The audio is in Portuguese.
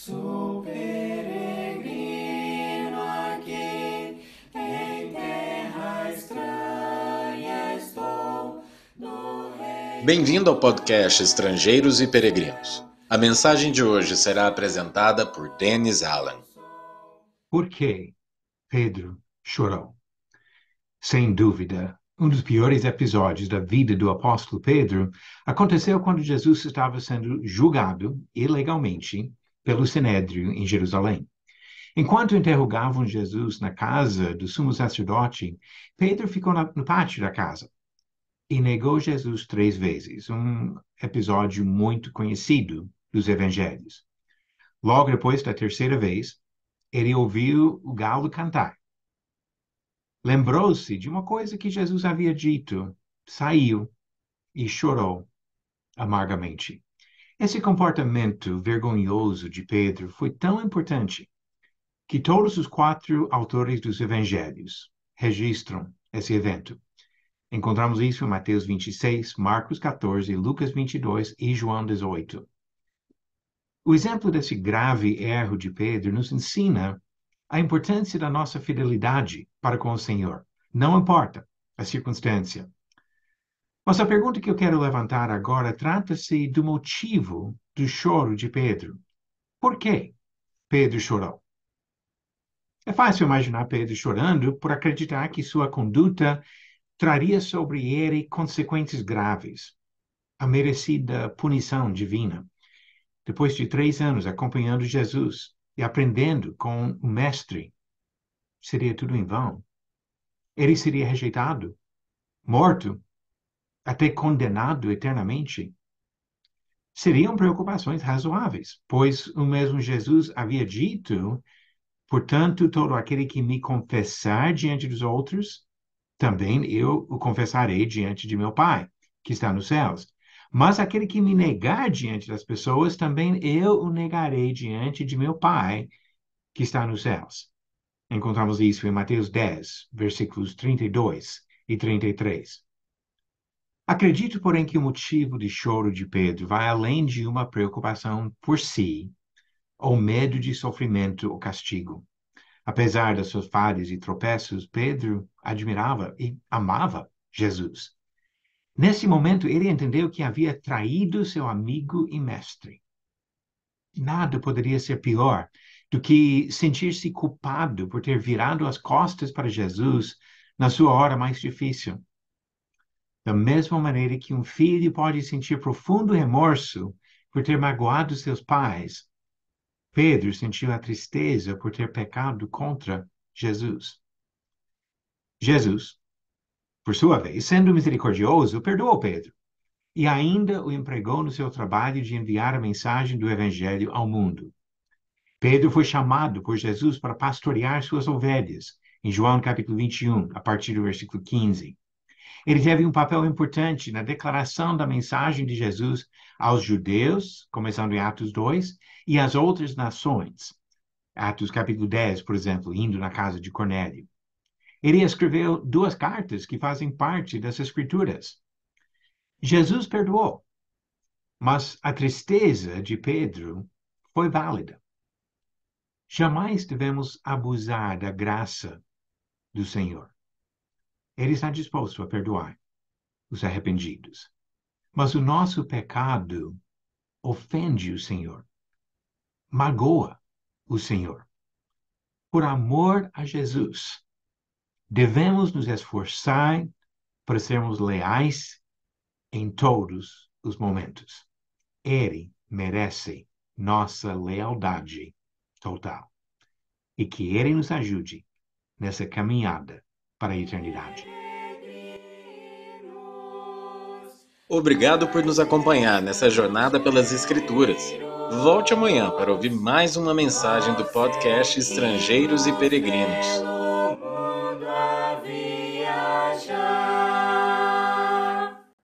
Sou peregrino aqui, em terra estranha estou. Bem-vindo ao podcast Estrangeiros e Peregrinos. A mensagem de hoje será apresentada por Dennis Allen. Por que Pedro chorou? Sem dúvida, um dos piores episódios da vida do apóstolo Pedro aconteceu quando Jesus estava sendo julgado ilegalmente pelo Sinédrio em Jerusalém. Enquanto interrogavam Jesus na casa do sumo sacerdote, Pedro ficou no pátio da casa e negou Jesus 3 vezes, um episódio muito conhecido dos evangelhos. Logo depois da terceira vez, ele ouviu o galo cantar. Lembrou-se de uma coisa que Jesus havia dito, saiu e chorou amargamente. Esse comportamento vergonhoso de Pedro foi tão importante que todos os 4 autores dos evangelhos registram esse evento. Encontramos isso em Mateus 26, Marcos 14, Lucas 22 e João 18. O exemplo desse grave erro de Pedro nos ensina a importância da nossa fidelidade para com o Senhor. Não importa a circunstância. Mas a pergunta que eu quero levantar agora trata-se do motivo do choro de Pedro. Por que Pedro chorou? É fácil imaginar Pedro chorando por acreditar que sua conduta traria sobre ele consequências graves, a merecida punição divina. Depois de 3 anos acompanhando Jesus e aprendendo com o Mestre, seria tudo em vão. Ele seria rejeitado, morto, até condenado eternamente. Seriam preocupações razoáveis, pois o mesmo Jesus havia dito: portanto, todo aquele que me confessar diante dos outros, também eu o confessarei diante de meu Pai, que está nos céus. Mas aquele que me negar diante das pessoas, também eu o negarei diante de meu Pai, que está nos céus. Encontramos isso em Mateus 10, versículos 32 e 33. Acredito, porém, que o motivo de choro de Pedro vai além de uma preocupação por si, ou medo de sofrimento ou castigo. Apesar das suas falhas e tropeços, Pedro admirava e amava Jesus. Nesse momento, ele entendeu que havia traído seu amigo e mestre. Nada poderia ser pior do que sentir-se culpado por ter virado as costas para Jesus na sua hora mais difícil. Da mesma maneira que um filho pode sentir profundo remorso por ter magoado seus pais, Pedro sentiu a tristeza por ter pecado contra Jesus. Jesus, por sua vez, sendo misericordioso, perdoou Pedro e ainda o empregou no seu trabalho de enviar a mensagem do Evangelho ao mundo. Pedro foi chamado por Jesus para pastorear suas ovelhas, em João capítulo 21, a partir do versículo 15. Ele teve um papel importante na declaração da mensagem de Jesus aos judeus, começando em Atos 2, e às outras nações. Atos capítulo 10, por exemplo, indo na casa de Cornélio. Ele escreveu 2 cartas que fazem parte das Escrituras. Jesus perdoou, mas a tristeza de Pedro foi válida. Jamais devemos abusar da graça do Senhor. Ele está disposto a perdoar os arrependidos. Mas o nosso pecado ofende o Senhor, magoa o Senhor. Por amor a Jesus, devemos nos esforçar para sermos leais em todos os momentos. Ele merece nossa lealdade total. E que Ele nos ajude nessa caminhada para a eternidade. Obrigado por nos acompanhar nessa jornada pelas Escrituras. Volte amanhã para ouvir mais uma mensagem do podcast Estrangeiros e Peregrinos.